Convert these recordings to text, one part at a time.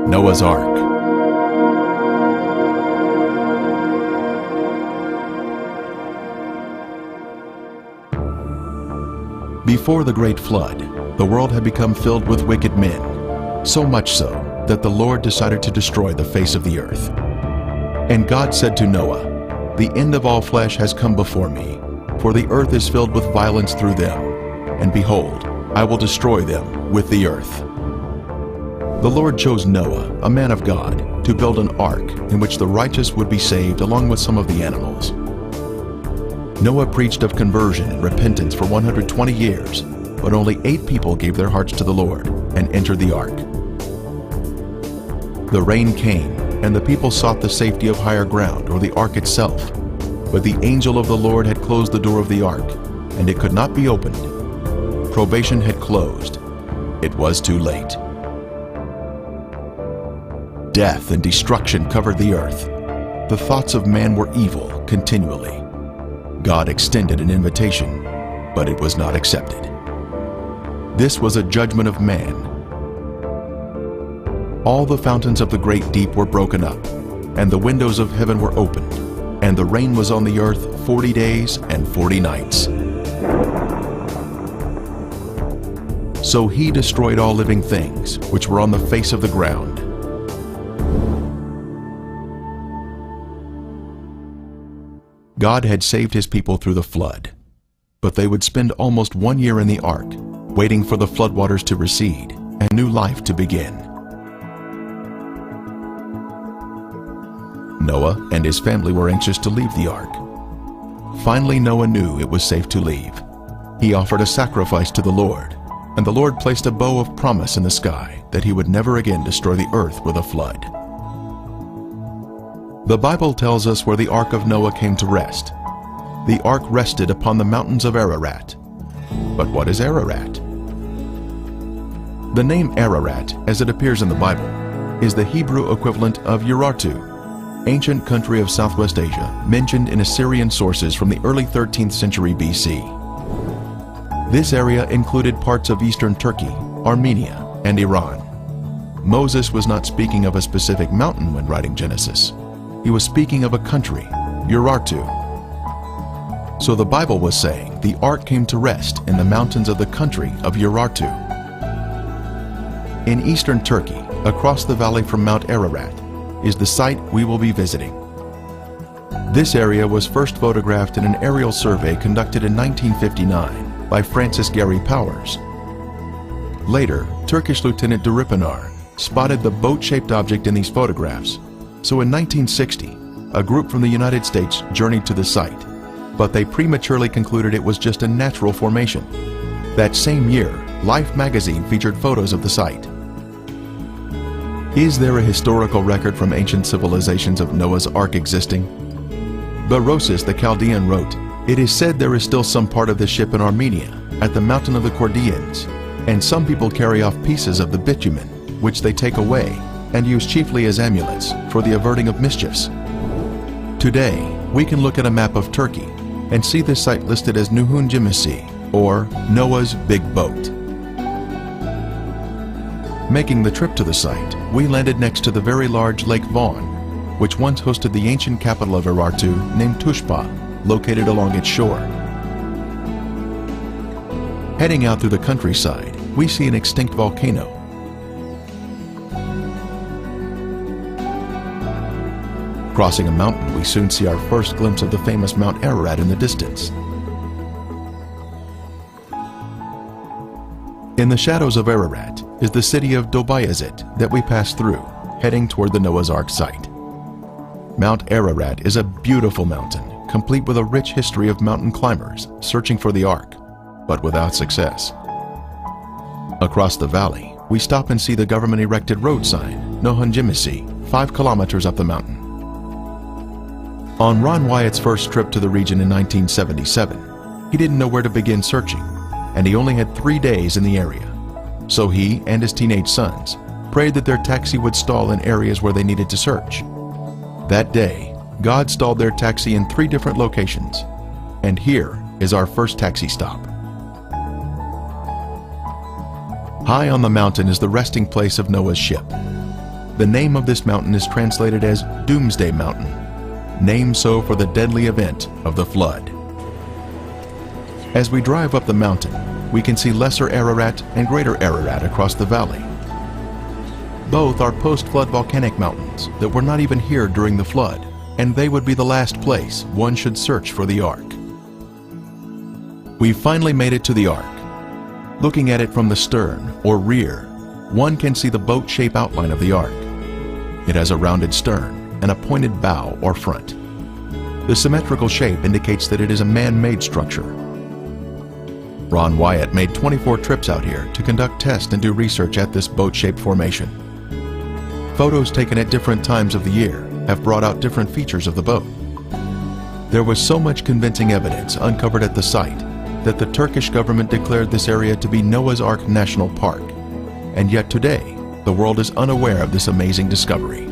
Noah's Ark. Before the great flood, the world had become filled with wicked men, so much so that the Lord decided to destroy the face of the earth. And God said to Noah, "The end of all flesh has come before me, for the earth is filled with violence through them, and behold, I will destroy them with the earth." The Lord chose Noah, a man of God, to build an ark in which the righteous would be saved along with some of the animals. Noah preached of conversion and repentance for 120 years, but only 8 people gave their hearts to the Lord and entered the ark. The rain came, and the people sought the safety of higher ground or the ark itself. But the angel of the Lord had closed the door of the ark, and it could not be opened. Probation had closed. It was too late. Death and destruction covered the earth. The thoughts of man were evil continually. God extended an invitation, but it was not accepted. This was a judgment of man. All the fountains of the great deep were broken up, and the windows of heaven were opened, and the rain was on the earth 40 days and 40 nights. So he destroyed all living things which were on the face of the ground. God had saved his people through the flood, but they would spend almost 1 year in the ark, waiting for the floodwaters to recede and new life to begin. Noah and his family were anxious to leave the ark. Finally, Noah knew it was safe to leave. He offered a sacrifice to the Lord, and the Lord placed a bow of promise in the sky that he would never again destroy the earth with a flood. The Bible tells us where the Ark of Noah came to rest. The ark rested upon the mountains of Ararat. But what is Ararat? The name Ararat, as it appears in the Bible, is the Hebrew equivalent of Urartu, ancient country of Southwest Asia, mentioned in Assyrian sources from the early 13th century BC. This area included parts of eastern Turkey, Armenia, and Iran. Moses was not speaking of a specific mountain when writing Genesis. He was speaking of a country, Urartu. So the Bible was saying the ark came to rest in the mountains of the country of Urartu. In eastern Turkey, across the valley from Mount Ararat, is the site we will be visiting. This area was first photographed in an aerial survey conducted in 1959 by Francis Gary Powers. Later, Turkish Lieutenant Duripanar spotted the boat-shaped object in these photographs. So in 1960, a group from the United States journeyed to the site, but they prematurely concluded it was just a natural formation. That same year, Life magazine featured photos of the site. Is there a historical record from ancient civilizations of Noah's Ark existing? Berosus the Chaldean wrote, "It is said there is still some part of the ship in Armenia, at the mountain of the Chaldeans, and some people carry off pieces of the bitumen, which they take away and use chiefly as amulets for the averting of mischiefs." Today, we can look at a map of Turkey and see this site listed as Nuhun Gemisi, or Noah's Big Boat. Making the trip to the site, we landed next to the very large Lake Van, which once hosted the ancient capital of Urartu named Tushpa, located along its shore. Heading out through the countryside, we see an extinct volcano. Crossing a mountain, we soon see our first glimpse of the famous Mount Ararat in the distance. In the shadows of Ararat is the city of Dobayazit that we pass through, heading toward the Noah's Ark site. Mount Ararat is a beautiful mountain, complete with a rich history of mountain climbers searching for the Ark, but without success. Across the valley, we stop and see the government-erected road sign, Nuhun Gemisi, 5 kilometers up the mountain. On Ron Wyatt's first trip to the region in 1977, he didn't know where to begin searching, and he only had 3 days in the area. So he and his teenage sons prayed that their taxi would stall in areas where they needed to search. That day, God stalled their taxi in 3 different locations, and here is our first taxi stop. High on the mountain is the resting place of Noah's ship. The name of this mountain is translated as Doomsday Mountain, named so for the deadly event of the flood. As we drive up the mountain, we can see Lesser Ararat and Greater Ararat across the valley. Both are post-flood volcanic mountains that were not even here during the flood, and they would be the last place one should search for the Ark. We've finally made it to the Ark. Looking at it from the stern, or rear, one can see the boat-shaped outline of the Ark. It has a rounded stern and a pointed bow or front. The symmetrical shape indicates that it is a man-made structure. Ron Wyatt made 24 trips out here to conduct tests and do research at this boat-shaped formation. Photos taken at different times of the year have brought out different features of the boat. There was so much convincing evidence uncovered at the site that the Turkish government declared this area to be Noah's Ark National Park, and yet today the world is unaware of this amazing discovery.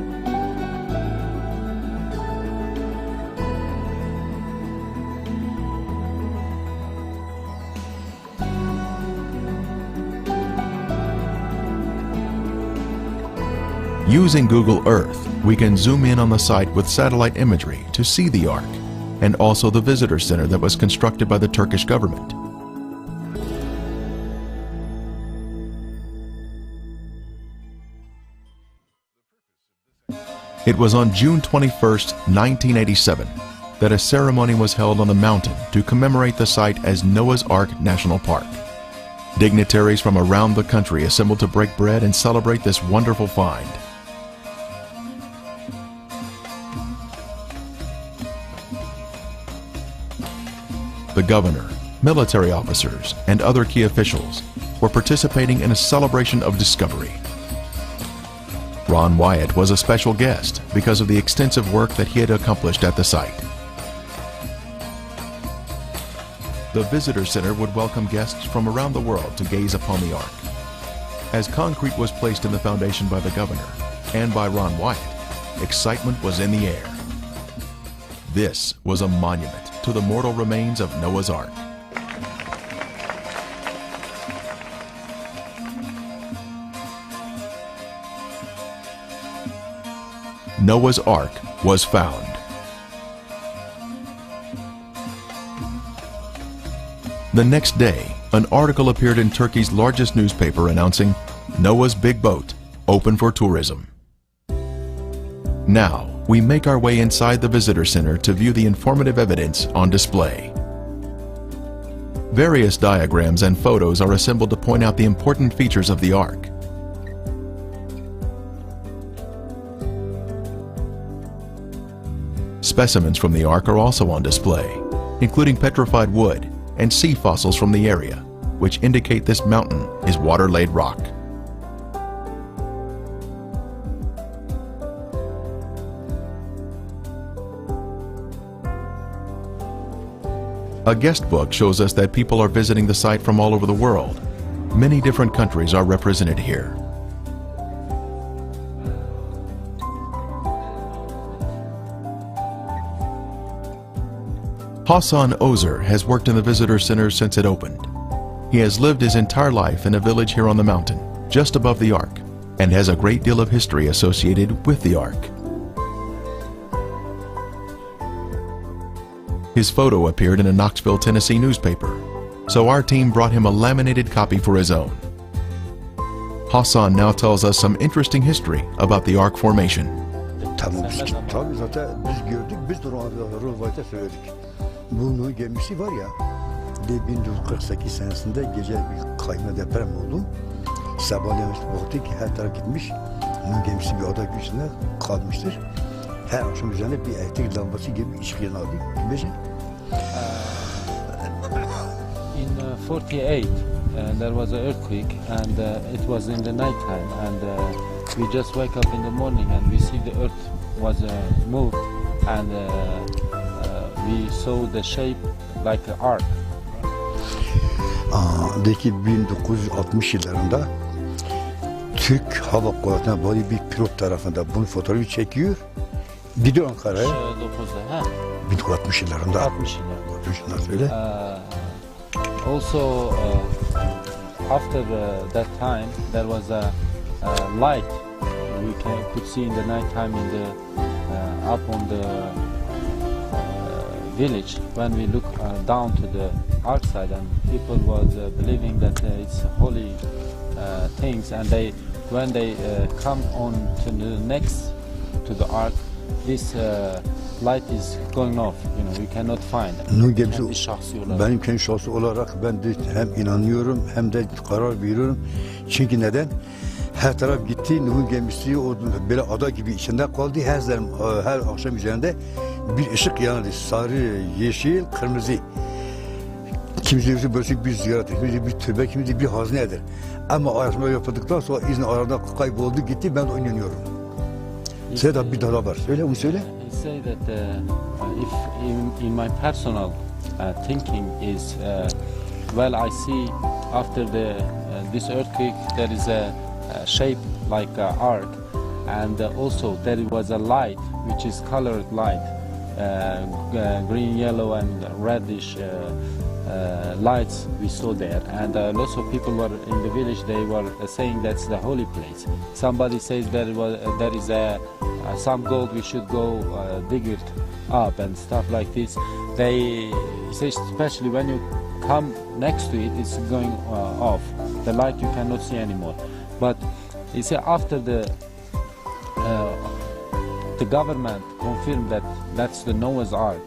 Using Google Earth, we can zoom in on the site with satellite imagery to see the Ark, and also the visitor center that was constructed by the Turkish government. It was on June 21st, 1987, that a ceremony was held on the mountain to commemorate the site as Noah's Ark National Park. Dignitaries from around the country assembled to break bread and celebrate this wonderful find. The governor, military officers, and other key officials were participating in a celebration of discovery. Ron Wyatt was a special guest because of the extensive work that he had accomplished at the site. The visitor center would welcome guests from around the world to gaze upon the Ark. As concrete was placed in the foundation by the governor and by Ron Wyatt, excitement was in the air. This was a monument to the mortal remains of Noah's Ark. Noah's Ark was found. The next day, an article appeared in Turkey's largest newspaper announcing Noah's Big Boat, open for tourism. Now, we make our way inside the visitor center to view the informative evidence on display. Various diagrams and photos are assembled to point out the important features of the Ark. Specimens from the Ark are also on display, including petrified wood and sea fossils from the area, which indicate this mountain is water-laid rock. A guest book shows us that people are visiting the site from all over the world. Many different countries are represented here. Hassan Ozer has worked in the visitor center since it opened. He has lived his entire life in a village here on the mountain, just above the Ark, and has a great deal of history associated with the Ark. His photo appeared in a Knoxville, Tennessee newspaper, so our team brought him a laminated copy for his own. Hassan now tells us some interesting history about the Ark formation. Tabii zaten biz gördük, biz de Rovayt'a söyledik. Bunun gemisi var ya, 1948 senesinde gece bir kayma deprem oldu. Sabahleyin baktık ki her taraf gitmiş. Bunun gemisi bir ada gücüne kalmıştır. Her akşam üzerine bir elektrik lambası gibi ışık yanardı. Bilmece. In 48, there was an earthquake, and it was in the night time, and we just wake up in the morning and we see the earth was moved, and we saw the shape like an ark. De ki 1960 yıllarında Türk Hava Kuvvetleri'ne bağlı bir pilot tarafından bunu fotoğrafı çekiyor. Gidiyor Ankara'ya. 1960 yıllarında. 60 yıllarında öyle. Also, after that time, there was a light could see in the night time in the up on the village when we look down to the ark side, and people was believing that it's holy things, and when they come on to the next to the ark, this light is going off. You cannot find. Kendi şahsi olarak. Benim kendi şahsi olarak ben de hem inanıyorum hem de karar veriyorum. Çünkü neden? Her taraf gitti. Nuh'un gemisi o böyle ada gibi içinde kaldı. Her akşam üzerinde bir ışık yandı. Sarı, yeşil, kırmızı. Kimisi böyle bir ziyaret, kimisi bir türbe, kimisi bir hazinedir. Ama araştırma yapıldıktan sonra izin arada kayboldu gitti. Ben de inanıyorum. Size bir daha var. Söyle, onu söyle. He say that if in my personal thinking is well, I see after this earthquake there is a shape like an arc, and also there was a light which is colored light, green, yellow, and reddish lights we saw there, and lots of people were in the village. They were saying that's the holy place. Somebody says there is some gold, we should go dig it up and stuff like this. They say especially when you come next to it, it's going off. The light you cannot see anymore. But you see, after the government confirmed that that's the Noah's Ark,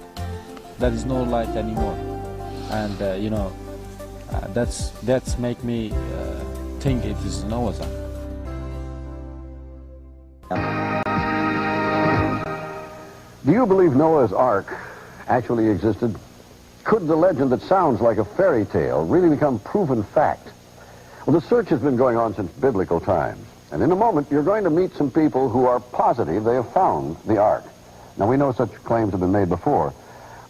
there is no light anymore, and that's make me think it is Noah's Ark. Do you believe Noah's Ark actually existed? Could the legend that sounds like a fairy tale really become proven fact? Well, the search has been going on since biblical times. And in a moment, you're going to meet some people who are positive they have found the Ark. Now, we know such claims have been made before.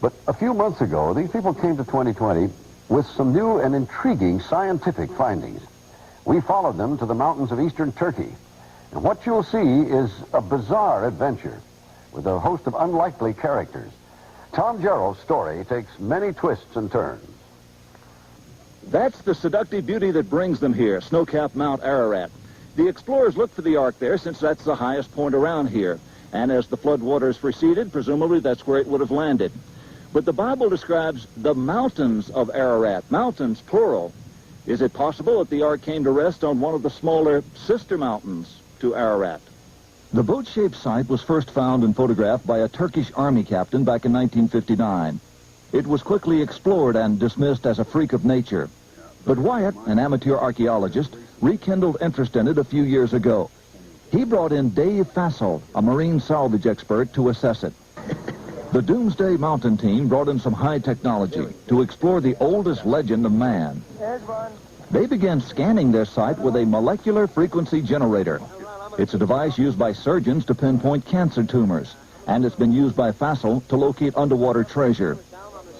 But a few months ago, these people came to 2020 with some new and intriguing scientific findings. We followed them to the mountains of eastern Turkey. And what you'll see is a bizarre adventure with a host of unlikely characters. Tom Jarrell's story takes many twists and turns. That's the seductive beauty that brings them here, snow-capped Mount Ararat. The explorers looked for the Ark there since that's the highest point around here. And as the floodwaters receded, presumably that's where it would have landed. But the Bible describes the mountains of Ararat, mountains plural. Is it possible that the Ark came to rest on one of the smaller sister mountains to Ararat? The boat-shaped site was first found and photographed by a Turkish army captain back in 1959. It was quickly explored and dismissed as a freak of nature. But Wyatt, an amateur archaeologist, rekindled interest in it a few years ago. He brought in Dave Fassel, a marine salvage expert, to assess it. The Doomsday Mountain team brought in some high technology to explore the oldest legend of man. They began scanning their site with a molecular frequency generator. It's a device used by surgeons to pinpoint cancer tumors, and it's been used by Fassel to locate underwater treasure.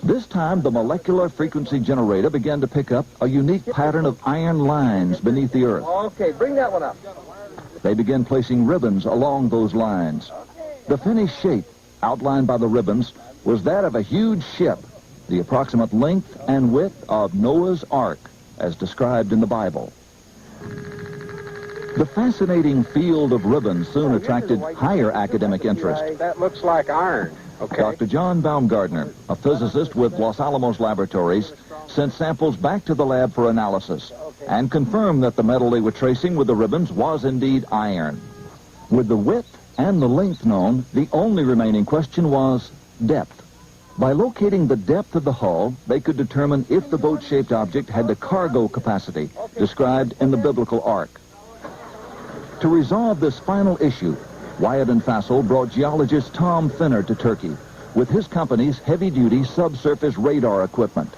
This time, the molecular frequency generator began to pick up a unique pattern of iron lines beneath the earth. Okay, bring that one up. They began placing ribbons along those lines. The finished shape, outlined by the ribbons, was that of a huge ship, the approximate length and width of Noah's Ark, as described in the Bible. The fascinating field of ribbons soon attracted higher academic interest. That looks like iron. Okay. Dr. John Baumgartner, a physicist with Los Alamos Laboratories, sent samples back to the lab for analysis and confirmed that the metal they were tracing with the ribbons was indeed iron. With the width and the length known, the only remaining question was depth. By locating the depth of the hull, they could determine if the boat-shaped object had the cargo capacity described in the biblical ark. To resolve this final issue, Wyatt and Fassel brought geologist Tom Finner to Turkey with his company's heavy-duty subsurface radar equipment.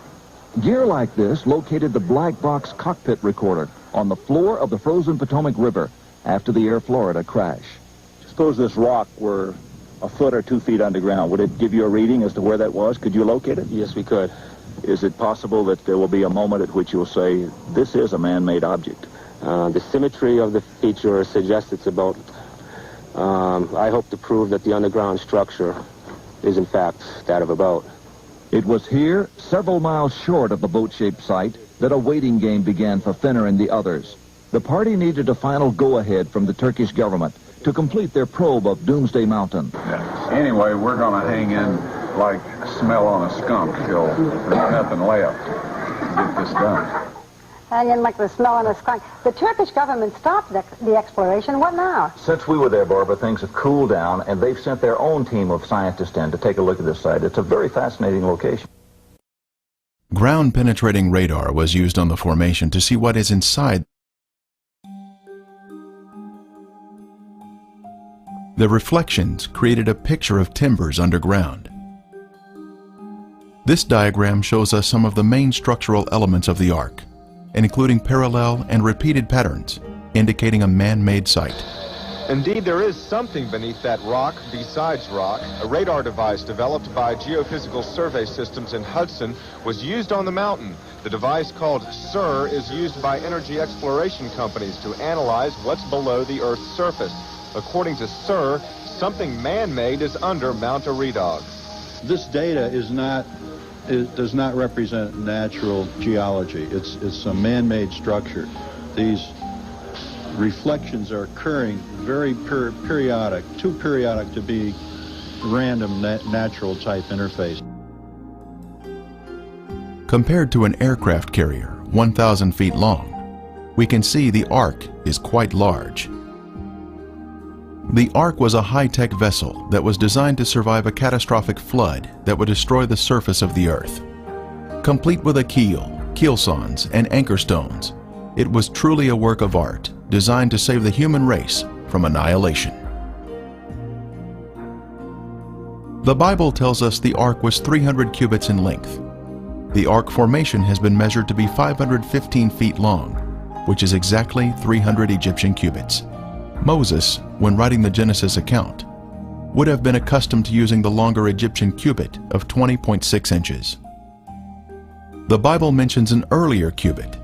Gear like this located the black box cockpit recorder on the floor of the frozen Potomac River after the Air Florida crash. Suppose this rock were a foot or 2 feet underground. Would it give you a reading as to where that was? Could you locate it? Yes, we could. Is it possible that there will be a moment at which you'll say, this is a man-made object? The symmetry of the feature suggests it's about. I hope to prove that the underground structure is in fact that of a boat. It was here, several miles short of the boat-shaped site, that a waiting game began for Finner and the others. The party needed a final go-ahead from the Turkish government to complete their probe of Doomsday Mountain. Anyway, we're going to hang in like smell on a skunk till there's nothing left to get this done. Hanging like the smell on a skunk. The Turkish government stopped the exploration. What now? Since we were there, Barbara, things have cooled down, and they've sent their own team of scientists in to take a look at this site. It's a very fascinating location. Ground-penetrating radar was used on the formation to see what is inside. The reflections created a picture of timbers underground. This diagram shows us some of the main structural elements of the Ark, including parallel and repeated patterns, indicating a man-made site. Indeed, there is something beneath that rock besides rock. A radar device developed by Geophysical Survey Systems in Hudson was used on the mountain. The device, called SIR, is used by energy exploration companies to analyze what's below the Earth's surface. According to SIR, something man-made is under Mount Eridog. This data does not represent natural geology. It's a man-made structure. These reflections are occurring very periodic, too periodic to be random natural type interface. Compared to an aircraft carrier 1,000 feet long, we can see the Ark is quite large. The Ark was a high-tech vessel that was designed to survive a catastrophic flood that would destroy the surface of the Earth. Complete with a keel, keelsawns, and anchor stones, it was truly a work of art designed to save the human race from annihilation. The Bible tells us the Ark was 300 cubits in length. The Ark formation has been measured to be 515 feet long, which is exactly 300 Egyptian cubits. Moses, when writing the Genesis account, would have been accustomed to using the longer Egyptian cubit of 20.6 inches. The Bible mentions an earlier cubit,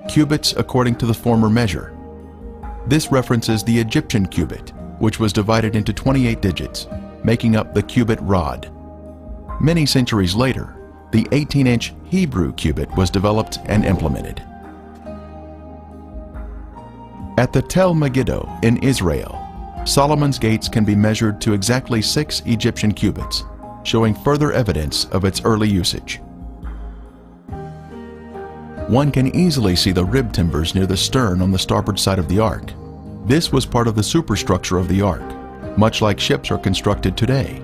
cubits according to the former measure. This references the Egyptian cubit, which was divided into 28 digits, making up the cubit rod. Many centuries later, the 18-inch Hebrew cubit was developed and implemented. At the Tel Megiddo in Israel, Solomon's gates can be measured to exactly 6 Egyptian cubits, showing further evidence of its early usage. One can easily see the rib timbers near the stern on the starboard side of the Ark. This was part of the superstructure of the Ark, much like ships are constructed today.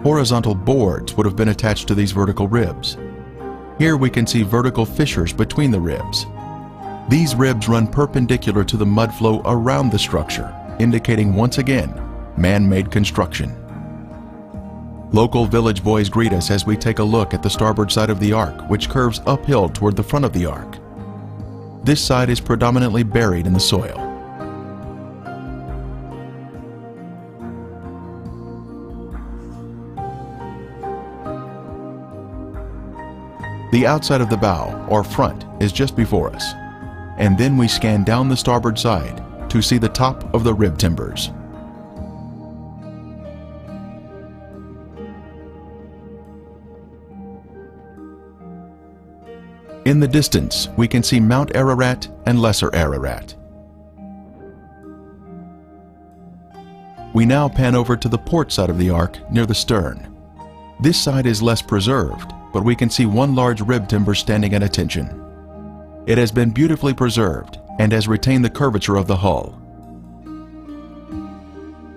Horizontal boards would have been attached to these vertical ribs. Here we can see vertical fissures between the ribs. These ribs run perpendicular to the mud flow around the structure, indicating once again man-made construction. Local village boys greet us as we take a look at the starboard side of the Ark, which curves uphill toward the front of the Ark. This side is predominantly buried in the soil. The outside of the bow, or front, is just before us, and then we scan down the starboard side to see the top of the rib timbers. In the distance, we can see Mount Ararat and Lesser Ararat. We now pan over to the port side of the Ark near the stern. This side is less preserved, but we can see one large rib timber standing at attention. It has been beautifully preserved and has retained the curvature of the hull.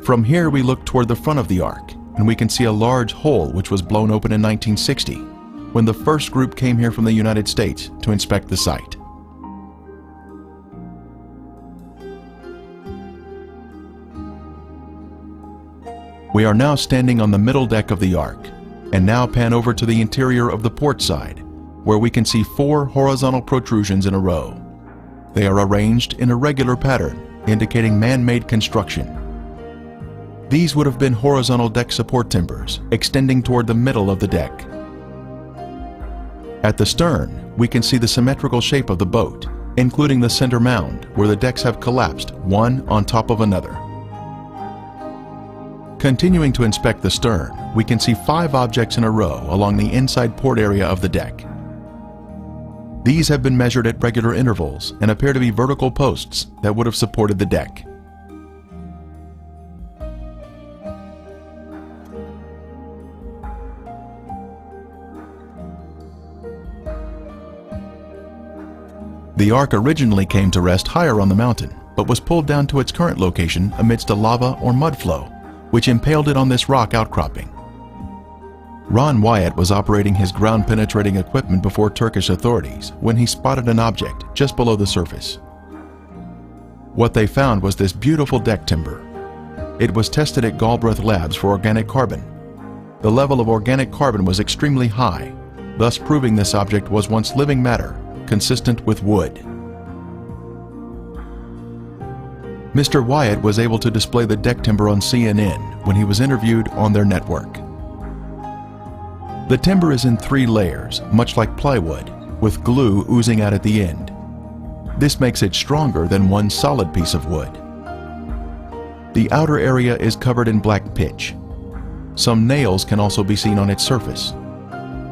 From here we look toward the front of the Ark, and we can see a large hole which was blown open in 1960, when the first group came here from the United States to inspect the site. We are now standing on the middle deck of the Ark, and now pan over to the interior of the port side, where we can see 4 horizontal protrusions in a row. They are arranged in a regular pattern, indicating man-made construction. These would have been horizontal deck support timbers, extending toward the middle of the deck. At the stern, we can see the symmetrical shape of the boat, including the center mound, where the decks have collapsed one on top of another. Continuing to inspect the stern, we can see 5 objects in a row along the inside port area of the deck. These have been measured at regular intervals and appear to be vertical posts that would have supported the deck. The Ark originally came to rest higher on the mountain, but was pulled down to its current location amidst a lava or mud flow, which impaled it on this rock outcropping. Ron Wyatt was operating his ground-penetrating equipment before Turkish authorities when he spotted an object just below the surface. What they found was this beautiful deck timber. It was tested at Galbraith Labs for organic carbon. The level of organic carbon was extremely high, thus proving this object was once living matter, consistent with wood. Mr. Wyatt was able to display the deck timber on CNN when he was interviewed on their network. The timber is in 3 layers, much like plywood, with glue oozing out at the end. This makes it stronger than one solid piece of wood. The outer area is covered in black pitch. Some nails can also be seen on its surface.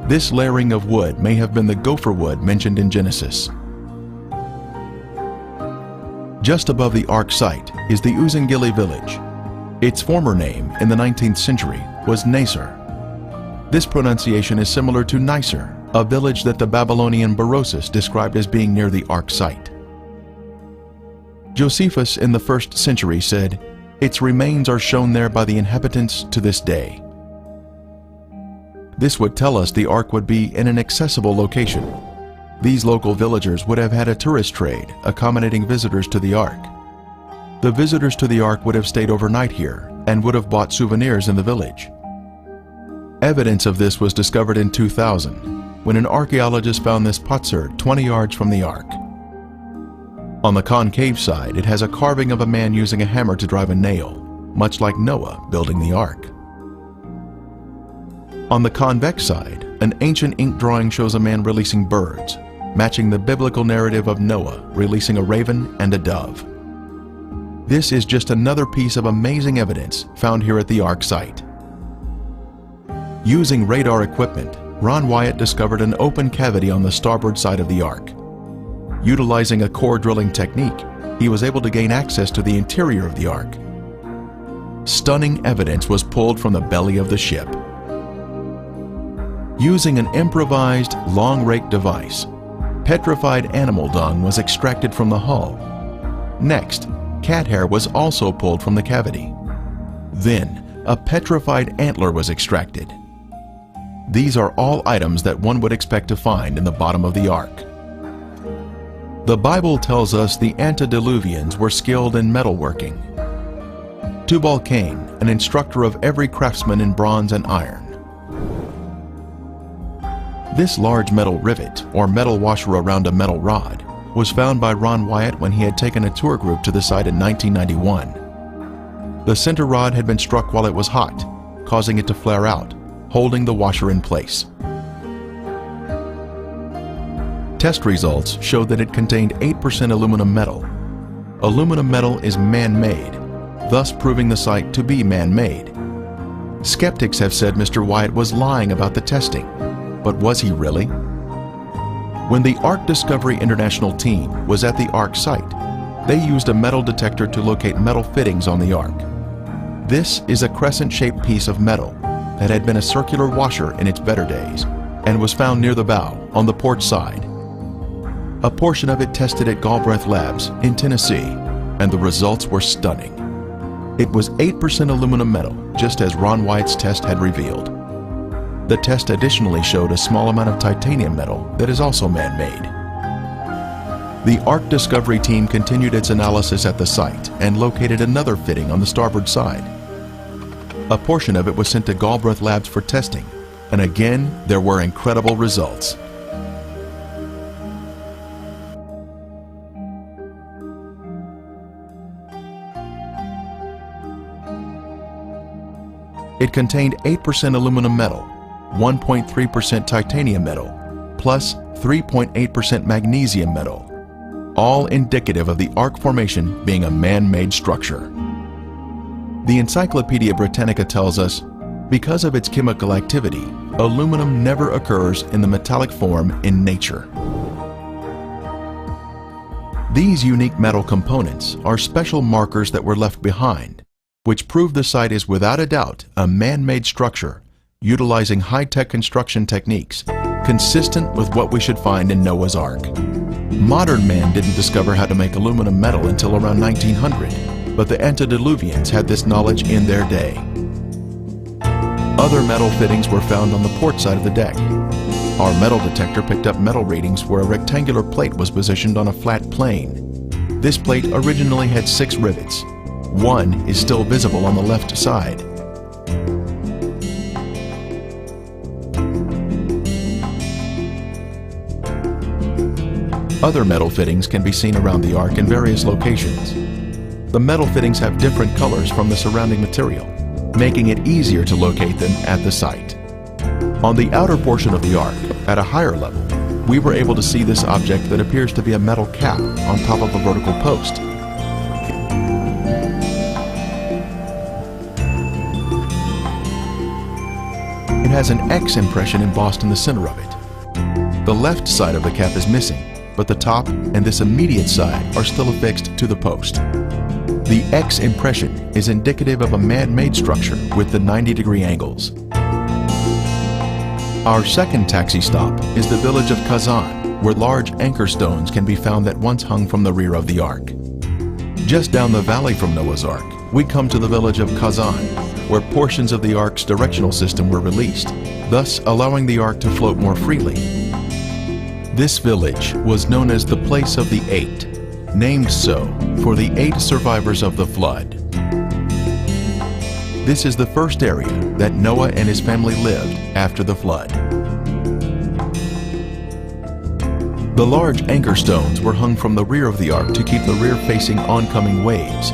This layering of wood may have been the gopher wood mentioned in Genesis. Just above the Ark site is the Uzungili village. Its former name in the 19th century was Nasr. This pronunciation is similar to Nicer, a village that the Babylonian Berosus described as being near the Ark site. Josephus in the 1st century said, "Its remains are shown there by the inhabitants to this day." This would tell us the Ark would be in an accessible location. These local villagers would have had a tourist trade, accommodating visitors to the Ark. The visitors to the Ark would have stayed overnight here and would have bought souvenirs in the village. Evidence of this was discovered in 2000, when an archaeologist found this potsherd 20 yards from the Ark. On the concave side, it has a carving of a man using a hammer to drive a nail, much like Noah building the Ark. On the convex side, an ancient ink drawing shows a man releasing birds, matching the biblical narrative of Noah releasing a raven and a dove. This is just another piece of amazing evidence found here at the Ark site. Using radar equipment, Ron Wyatt discovered an open cavity on the starboard side of the Ark. Utilizing a core drilling technique, he was able to gain access to the interior of the Ark. Stunning evidence was pulled from the belly of the ship. Using an improvised long rake device, petrified animal dung was extracted from the hull. Next, cat hair was also pulled from the cavity. Then, a petrified antler was extracted. These are all items that one would expect to find in the bottom of the Ark. The Bible tells us the antediluvians were skilled in metalworking. Tubal-Cain, an instructor of every craftsman in bronze and iron. This large metal rivet, or metal washer around a metal rod, was found by Ron Wyatt when he had taken a tour group to the site in 1991. The center rod had been struck while it was hot, causing it to flare out, holding the washer in place. Test results showed that it contained 8% aluminum metal. Aluminum metal is man-made, thus proving the site to be man-made. Skeptics have said Mr. Wyatt was lying about the testing, but was he really? When the Ark Discovery International team was at the Ark site, they used a metal detector to locate metal fittings on the Ark. This is a crescent-shaped piece of metal that had been a circular washer in its better days and was found near the bow on the port side. A portion of it tested at Galbraith Labs in Tennessee, and the results were stunning. It was 8% aluminum metal, just as Ron Wyatt's test had revealed. The test additionally showed a small amount of titanium metal that is also man-made. The Ark Discovery team continued its analysis at the site and located another fitting on the starboard side. A portion of it was sent to Galbraith Labs for testing, and again, there were incredible results. It contained 8% aluminum metal, 1.3% titanium metal, plus 3.8% magnesium metal, all indicative of the Ark formation being a man-made structure. The Encyclopedia Britannica tells us, because of its chemical activity, aluminum never occurs in the metallic form in nature. These unique metal components are special markers that were left behind, which prove the site is without a doubt a man-made structure utilizing high-tech construction techniques consistent with what we should find in Noah's Ark. Modern man didn't discover how to make aluminum metal until around 1900, but the antediluvians had this knowledge in their day. Other metal fittings were found on the port side of the deck. Our metal detector picked up metal readings where a rectangular plate was positioned on a flat plane. This plate originally had 6 rivets. One is still visible on the left side. Other metal fittings can be seen around the Ark in various locations. The metal fittings have different colors from the surrounding material, making it easier to locate them at the site. On the outer portion of the Ark, at a higher level, we were able to see this object that appears to be a metal cap on top of a vertical post. It has an X impression embossed in the center of it. The left side of the cap is missing, but the top and this immediate side are still affixed to the post. The X impression is indicative of a man-made structure with the 90-degree angles. Our second taxi stop is the village of Kazan, where large anchor stones can be found that once hung from the rear of the Ark. Just down the valley from Noah's Ark, we come to the village of Kazan, where portions of the Ark's directional system were released, thus allowing the Ark to float more freely. This village was known as the Place of the Eight, named so for the 8 survivors of the flood. This is the first area that Noah and his family lived after the flood. The large anchor stones were hung from the rear of the Ark to keep the rear facing oncoming waves.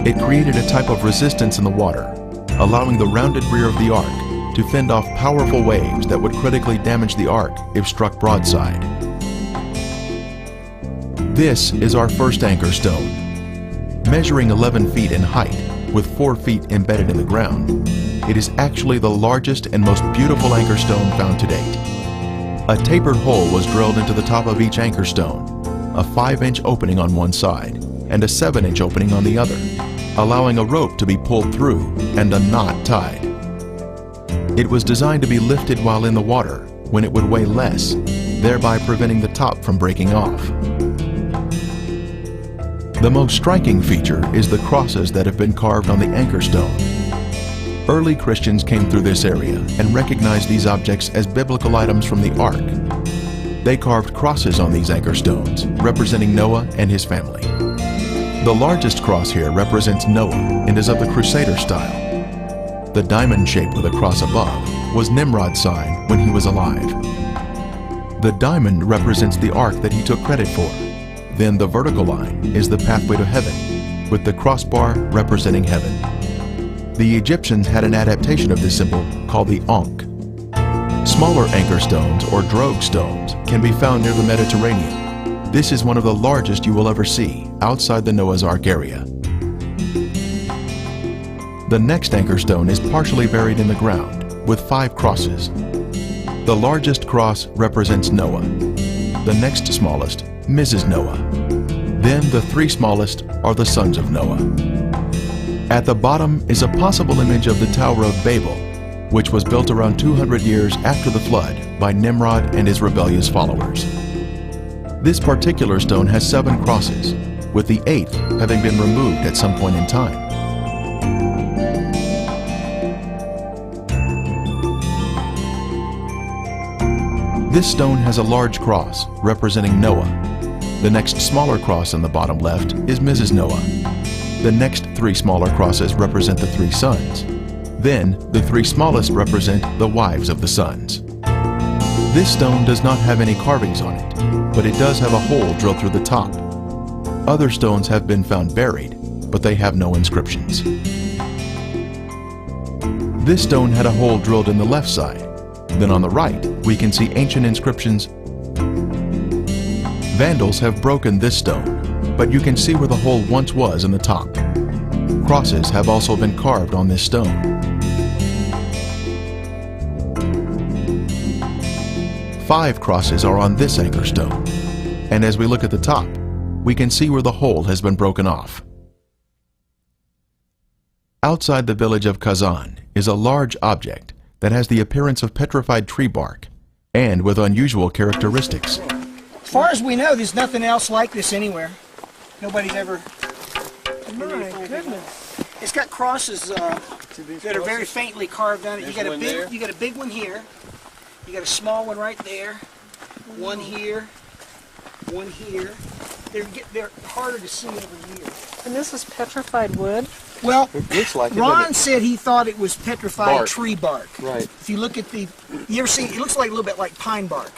It created a type of resistance in the water, allowing the rounded rear of the Ark to fend off powerful waves that would critically damage the Ark if struck broadside. This is our first anchor stone. Measuring 11 feet in height, with 4 feet embedded in the ground, it is actually the largest and most beautiful anchor stone found to date. A tapered hole was drilled into the top of each anchor stone, a 5-inch opening on one side and a 7-inch opening on the other, allowing a rope to be pulled through and a knot tied. It was designed to be lifted while in the water when it would weigh less, thereby preventing the top from breaking off. The most striking feature is the crosses that have been carved on the anchor stone. Early Christians came through this area and recognized these objects as biblical items from the Ark. They carved crosses on these anchor stones, representing Noah and his family. The largest cross here represents Noah and is of the Crusader style. The diamond shape with a cross above was Nimrod's sign when he was alive. The diamond represents the Ark that he took credit for. Then the vertical line is the pathway to heaven, with the crossbar representing heaven. The Egyptians had an adaptation of this symbol called the Ankh. Smaller anchor stones or drogue stones can be found near the Mediterranean. This is one of the largest you will ever see outside the Noah's Ark area. The next anchor stone is partially buried in the ground with 5 crosses. The largest cross represents Noah. The next smallest, Mrs. Noah. Then the 3 smallest are the sons of Noah. At the bottom is a possible image of the Tower of Babel, which was built around 200 years after the flood by Nimrod and his rebellious followers. This particular stone has 7 crosses, with the 8th having been removed at some point in time. This stone has a large cross representing Noah. The next smaller cross on the bottom left is Mrs. Noah. The next 3 smaller crosses represent the 3 sons. Then the 3 smallest represent the wives of the sons. This stone does not have any carvings on it, but it does have a hole drilled through the top. Other stones have been found buried, but they have no inscriptions. This stone had a hole drilled in the left side. Then on the right, we can see ancient inscriptions. Vandals have broken this stone, but you can see where the hole once was in the top. Crosses have also been carved on this stone. Five crosses are on this anchor stone, and as we look at the top, we can see where the hole has been broken off. Outside the village of Kazan is a large object that has the appearance of petrified tree bark and with unusual characteristics. As far as we know, there's nothing else like this anywhere. Nobody's ever... My goodness. It's got crosses that are very faintly carved on it. You got a big one here. You got a small one right there. One here. One here. They're harder to see every year. And this is petrified wood? Well, it looks like Ron said he thought it was petrified bark. Tree bark. Right. If you look at you ever see, it looks like a little bit like pine bark.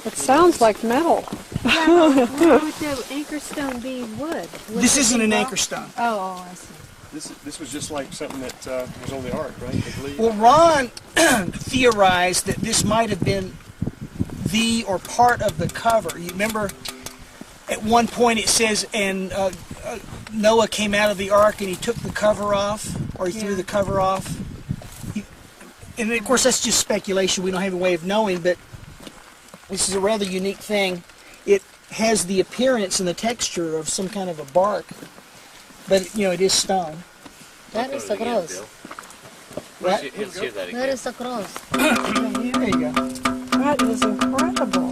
It sounds like metal. Yeah, why would the anchor stone be wood? This isn't an anchor stone. Oh, I see. This was just like something that was on the ark, right? I believe. Well, Ron theorized that this might have been the or part of the cover. You remember at one point it says, and Noah came out of the ark and he took the cover off, or he threw the cover off. And of course that's just speculation. We don't have a way of knowing, but this is a rather unique thing. It has the appearance and the texture of some kind of a bark, but it is stone. That is the cross. What? That is the cross. There you go. That is incredible.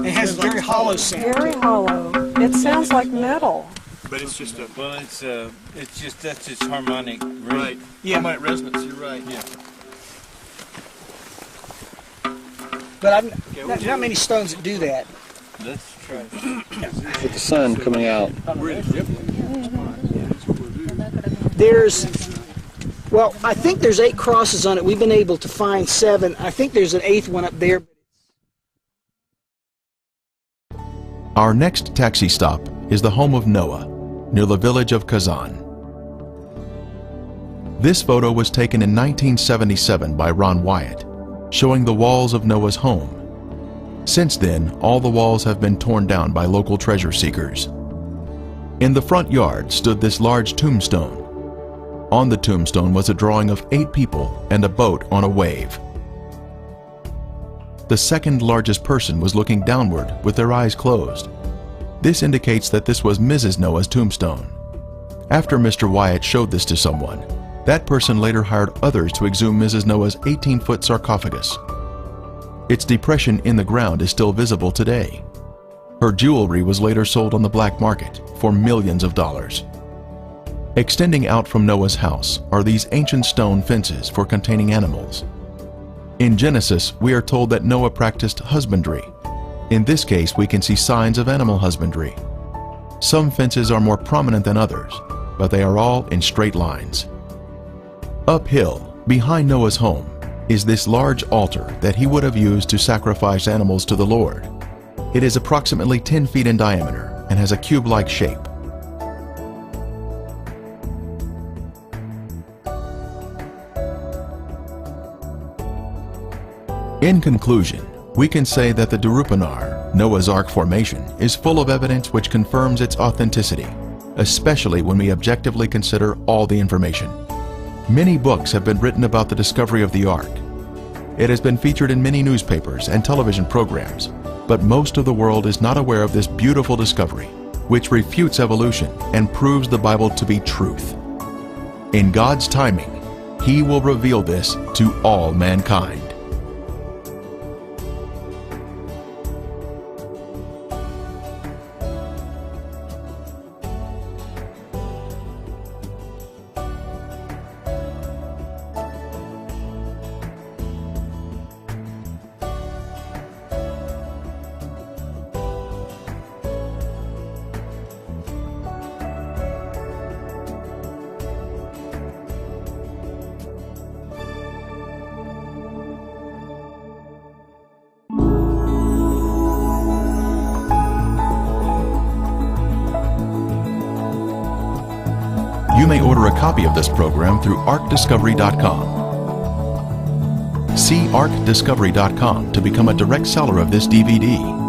It has a very hollow sound. Very hollow. It sounds like metal. But it's just a... Well, it's just, that's its harmonic rate. Right. Yeah. Harmonic resonance, you're right. Yeah. But not many stones that do that. That's true. With the sun coming out. Well, I think there's 8 crosses on it. We've been able to find 7. I think there's an 8th one up there. Our next taxi stop is the home of Noah, near the village of Kazan. This photo was taken in 1977 by Ron Wyatt, showing the walls of Noah's home. Since then, all the walls have been torn down by local treasure seekers. In the front yard stood this large tombstone. On the tombstone was a drawing of 8 people and a boat on a wave. The second largest person was looking downward with their eyes closed. This indicates that this was Mrs. Noah's tombstone. After Mr. Wyatt showed this to someone, that person later hired others to exhume Mrs. Noah's 18-foot sarcophagus. Its depression in the ground is still visible today. Her jewelry was later sold on the black market for millions of dollars. Extending out from Noah's house are these ancient stone fences for containing animals. In Genesis, we are told that Noah practiced husbandry. In this case, we can see signs of animal husbandry. Some fences are more prominent than others, but they are all in straight lines. Uphill, behind Noah's home, is this large altar that he would have used to sacrifice animals to the Lord. It is approximately 10 feet in diameter and has a cube-like shape. In conclusion, we can say that the Darupanar, Noah's Ark formation, is full of evidence which confirms its authenticity, especially when we objectively consider all the information. Many books have been written about the discovery of the Ark. It has been featured in many newspapers and television programs, but most of the world is not aware of this beautiful discovery, which refutes evolution and proves the Bible to be truth. In God's timing, He will reveal this to all mankind. You may order a copy of this program through arkdiscovery.com. See arkdiscovery.com to become a direct seller of this DVD.